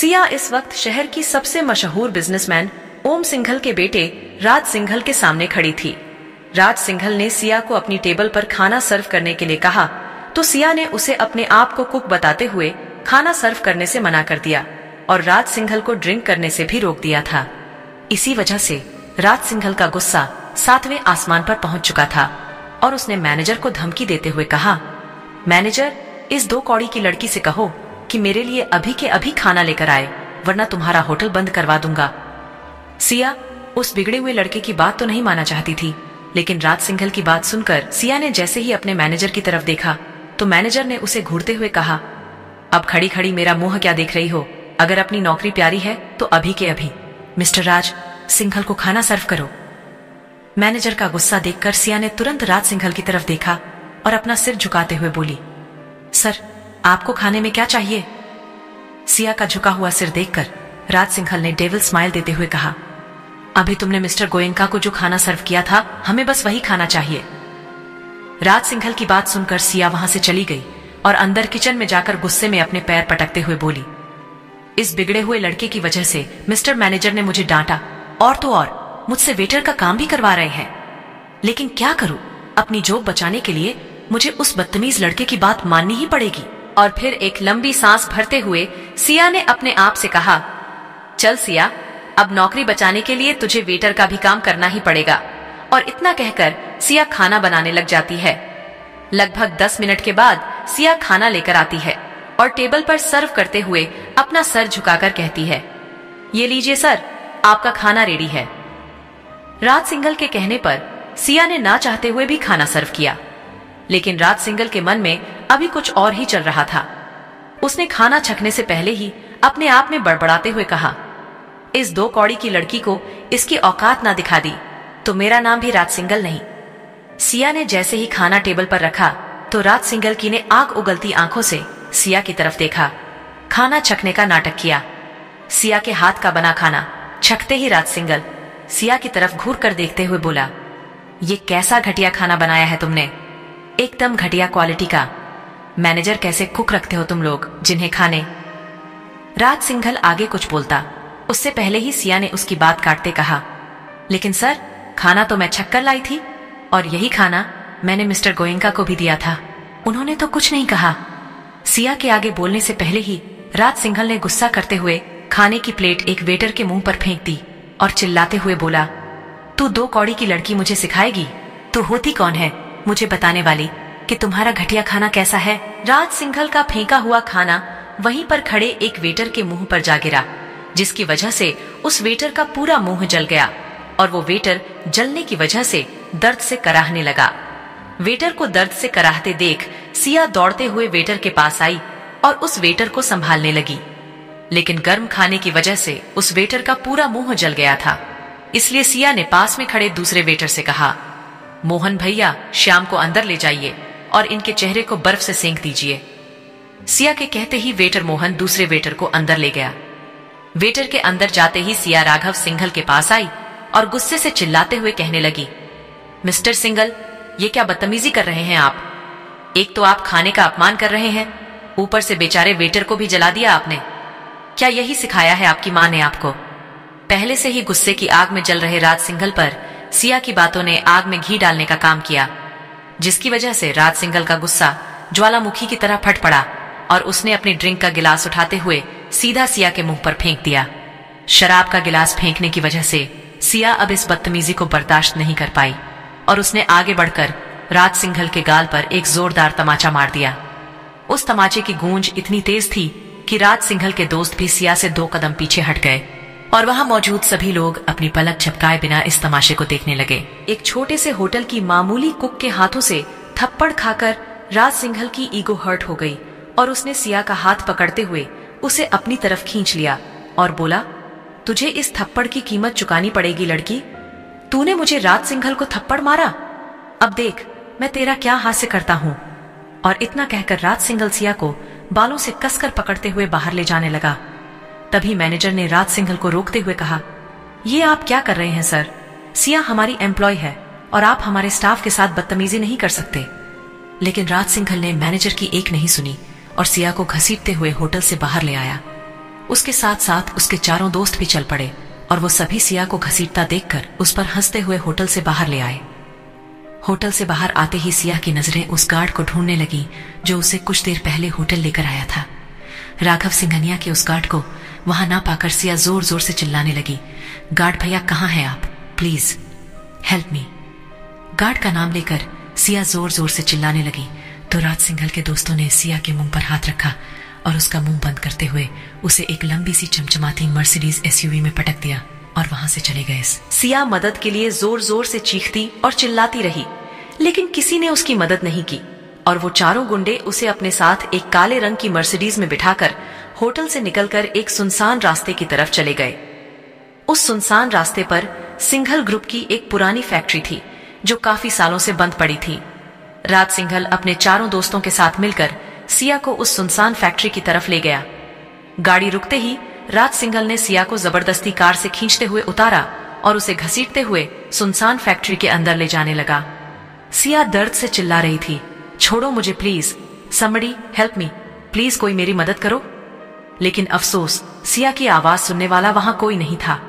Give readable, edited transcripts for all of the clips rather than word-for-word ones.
सिया इस वक्त शहर की सबसे मशहूर बिजनेसमैन ओम सिंघल के बेटे राज सिंघल के सामने खड़ी थी। राज सिंघल ने सिया को अपनी टेबल पर खाना सर्व करने के लिए कहा तो सिया ने उसे अपने आप को कुक बताते हुए खाना सर्व करने से मना कर दिया और राज सिंघल को ड्रिंक करने से भी रोक दिया था। इसी वजह से राज सिंघल का गुस्सा 7वें आसमान पर पहुंच चुका था और उसने मैनेजर को धमकी देते हुए कहा, मैनेजर, इस 2 कौड़ी की लड़की से कहो कि मेरे लिए अभी के अभी खाना लेकर आए, वरना तुम्हारा होटल बंद करवा दूंगा। सिया उस बिगड़े हुए लड़के की बात तो नहीं माना चाहती थी, लेकिन राज सिंघल की बात सुनकर सिया ने जैसे ही अपने मैनेजर की तरफ देखा तो मैनेजर ने उसे घूरते हुए कहा, अब खड़ी खड़ी मेरा मुंह क्या देख रही हो? अगर अपनी नौकरी प्यारी है तो अभी के अभी मिस्टर राज सिंघल को खाना सर्व करो। मैनेजर का गुस्सा देखकर सिया ने तुरंत राज सिंघल की तरफ देखा और अपना सिर झुकाते हुए बोली, सर, आपको खाने में क्या चाहिए? सिया का झुका हुआ सिर देखकर राज सिंघल ने डेविल स्माइल देते हुए कहा, अभी तुमने मिस्टर गोयनका को जो खाना सर्व किया था, हमें बस वही खाना चाहिए। राज सिंघल की बात सुनकर सिया वहां से चली गई और अंदर किचन में जाकर गुस्से में अपने पैर पटकते हुए बोली, इस बिगड़े हुए लड़के की वजह से मिस्टर मैनेजर ने मुझे डांटा और तो और मुझसे वेटर का काम भी करवा रहे हैं। लेकिन क्या करूं, अपनी जॉब बचाने के लिए मुझे उस बदतमीज लड़के की बात माननी ही पड़ेगी। और फिर एक लंबी सांस भरते हुए सिया ने अपने आप से कहा, चल सिया, अब नौकरी बचाने के लिए तुझे वेटर का भी काम करना ही पड़ेगा। और इतना कहकर सिया खाना बनाने लग जाती है। लगभग 10 मिनट के बाद सिया खाना लेकर आती है और टेबल पर सर्व करते हुए अपना सर झुकाकर कहती है, ये लीजिए सर, आपका खाना रेडी है। राज सिंघल के कहने पर सिया ने ना चाहते हुए भी खाना सर्व किया, लेकिन राज सिंघल के मन में अभी कुछ और ही चल रहा था। उसने खाना छकने से पहले ही अपने आप में बड़बड़ाते हुए कहा, इस 2 कौड़ी की लड़की को इसकी औकात ना दिखा दी तो मेरा नाम भी राज सिंघल नहीं। सिया ने जैसे ही खाना टेबल पर रखा तो राज सिंघल की ने आग उगलती आंखों से सिया की तरफ देखा, खाना छकने का नाटक किया। सिया के हाथ का बना खाना छकते ही राज सिंघल सिया की तरफ घूर कर देखते हुए बोला, ये कैसा घटिया खाना बनाया है तुमने, एकदम घटिया क्वालिटी का। मैनेजर कैसे कुक रखते हो तुम लोग जिन्हें खाने। राज सिंघल आगे कुछ बोलता, उससे पहले ही सिया ने उसकी बात काटते कहा, लेकिन सर, खाना तो मैं छक्कर लाई थी और यही खाना मैंने मिस्टर गोयनका को भी दिया था, उन्होंने तो कुछ नहीं कहा। सिया के आगे बोलने से पहले ही राज सिंघल ने गुस्सा करते हुए खाने की प्लेट एक वेटर के मुंह पर फेंक दी और चिल्लाते हुए बोला, तू 2 कौड़ी की लड़की मुझे सिखाएगी? तू होती कौन है मुझे बताने वाली कि तुम्हारा घटिया खाना कैसा है? राज सिंघल का फेंका हुआ खाना वहीं पर खड़े एक वेटर के मुंह पर जा गिरा, जिसकी वजह से उस वेटर का पूरा मुंह जल गया और वो वेटर जलने की वजह से दर्द से कराहने लगा। वेटर को दर्द से कराहते देख सिया दौड़ते हुए वेटर के पास आई और उस वेटर को संभालने लगी, लेकिन गर्म खाने की वजह से उस वेटर का पूरा मुंह जल गया था। इसलिए सिया ने पास में खड़े दूसरे वेटर से कहा, मोहन भैया, श्याम को अंदर ले जाइए और इनके चेहरे को बर्फ से सेंक दीजिए। सिया के कहते ही वेटर मोहन दूसरे वेटर को अंदर ले गया। वेटर के अंदर जाते ही सिया राघव सिंघल के पास आई और गुस्से से चिल्लाते हुए कहने लगी, मिस्टर सिंघल, ये क्या बदतमीजी कर रहे हैं आप? एक तो आप खाने का अपमान कर रहे हैं, ऊपर से बेचारे वेटर को भी जला दिया आपने। क्या यही सिखाया है आपकी मां ने आपको? पहले से ही गुस्से की आग में जल रहे राज सिंघल पर सिया की बातों ने आग में घी डालने का काम किया, जिसकी वजह से राज सिंघल का गुस्सा ज्वालामुखी की तरह फट पड़ा और उसने अपनी ड्रिंक का गिलास उठाते हुए सीधा सिया के मुंह पर फेंक दिया। शराब का गिलास फेंकने की वजह से सिया अब इस बदतमीजी को बर्दाश्त नहीं कर पाई और उसने आगे बढ़कर राज सिंघल के गाल पर एक जोरदार तमाचा मार दिया। उस तमाचे की गूंज इतनी तेज थी कि राज सिंघल के दोस्त भी सिया से 2 कदम पीछे हट गए और वहां मौजूद सभी लोग अपनी पलक झपकाए बिना इस तमाशे को देखने लगे। एक छोटे से होटल की मामूली कुक के हाथों से थप्पड़ खाकर राज सिंघल की ईगो हर्ट हो गई और उसने सिया का हाथ पकड़ते हुए उसे अपनी तरफ खींच लिया और बोला, तुझे इस थप्पड़ की कीमत चुकानी पड़ेगी लड़की। तूने मुझे राज सिंघल को थप्पड़ मारा, अब देख मैं तेरा क्या हास्य करता हूं। और इतना कहकर राज सिंघल सिया को बालों से कसकर पकड़ते हुए बाहर ले जाने लगा। तभी मैनेजर ने राज सिंघल को रोकते हुए कहा, ये आप क्या कर रहे हैं सर? सिया हमारी एम्प्लॉय है और आप हमारे स्टाफ के साथ बदतमीजी नहीं कर सकते। लेकिन राज सिंघल ने मैनेजर की एक नहीं सुनी और सिया को घसीटते हुए होटल से बाहर ले आया। उसके साथ साथ उसके चारों दोस्त भी चल पड़े और वो सभी सिया को घसीटता देखकर उस पर हंसते हुए होटल से बाहर ले आए। होटल से बाहर आते ही सिया की नजरें उस गार्ड को ढूंढने लगी जो उसे कुछ देर पहले होटल लेकर आया था। राघव सिंघनिया के उस गार्ड को वहां ना पाकर सिया जोर जोर से चिल्लाने लगी, गार्ड भैया कहाँ हैं आप, प्लीज हेल्प मी। गार्ड का नाम लेकर सिया जोर जोर से चिल्लाने लगी तो राज सिंघल के दोस्तों ने सिया के मुंह पर हाथ रखा और उसका मुंह बंद करते हुए उसे एक लंबी सी चमचमाती मर्सिडीज एसयूवी में पटक दिया और वहां से चले गए। सिया मदद के लिए जोर जोर से चीखती और चिल्लाती रही, लेकिन किसी ने उसकी मदद नहीं की और वो चारों गुंडे उसे अपने साथ एक काले रंग की मर्सिडीज में बिठाकर होटल से निकलकर एक सुनसान रास्ते की तरफ चले गए। उस सुनसान रास्ते पर सिंघल ग्रुप की एक पुरानी फैक्ट्री थी जो काफी सालों से बंद पड़ी थी। राज सिंघल अपने चारों दोस्तों के साथ मिलकर सिया को उस सुनसान फैक्ट्री की तरफ ले गया। गाड़ी रुकते ही राज सिंघल ने सिया को जबरदस्ती कार से खींचते हुए उतारा और उसे घसीटते हुए सुनसान फैक्ट्री के अंदर ले जाने लगा। सिया दर्द से चिल्ला रही थी, छोड़ो मुझे please, somebody help me, please कोई मेरी मदद करो। लेकिन अफसोस सिया की आवाज सुनने वाला वहां कोई नहीं था।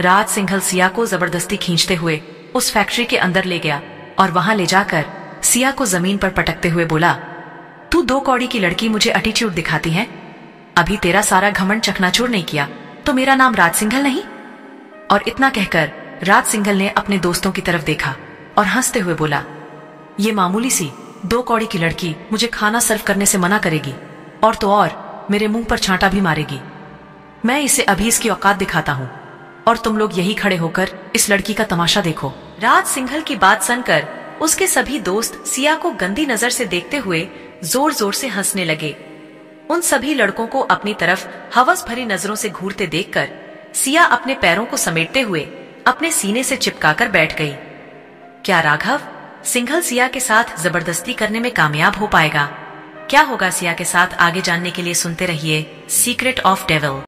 राज सिंघल सिया को जबरदस्ती खींचते हुए उस फैक्ट्री के अंदर ले गया और वहां ले जाकर सिया को जमीन पर पटकते हुए बोला, तू 2 कौड़ी की लड़की मुझे एटीट्यूड दिखाती है, अभी तेरा सारा घमंड चकनाचूर नहीं किया तो मेरा नाम राज सिंघल नहीं। और इतना कहकर राज सिंघल ने अपने दोस्तों की तरफ देखा और हंसते हुए बोला, ये मामूली सी 2 कौड़ी की लड़की मुझे खाना सर्व करने से मना करेगी और तो और मेरे मुंह पर छांटा भी मारेगी। मैं इसे अभी इसकी औकात दिखाता हूँ और तुम लोग यही खड़े होकर इस लड़की का तमाशा देखो। राज सिंघल की बात सुनकर उसके सभी दोस्त सिया को गंदी नजर से देखते हुए जोर जोर से हंसने लगे। उन सभी लड़कों को अपनी तरफ हवस भरी नजरों से घूरते देखकर सिया अपने पैरों को समेटते हुए अपने सीने से चिपकाकर बैठ गई। क्या राघव सिंघल सिया के साथ जबरदस्ती करने में कामयाब हो पाएगा? क्या होगा सिया के साथ आगे जानने के लिए सुनते रहिए सीक्रेट ऑफ डेविल।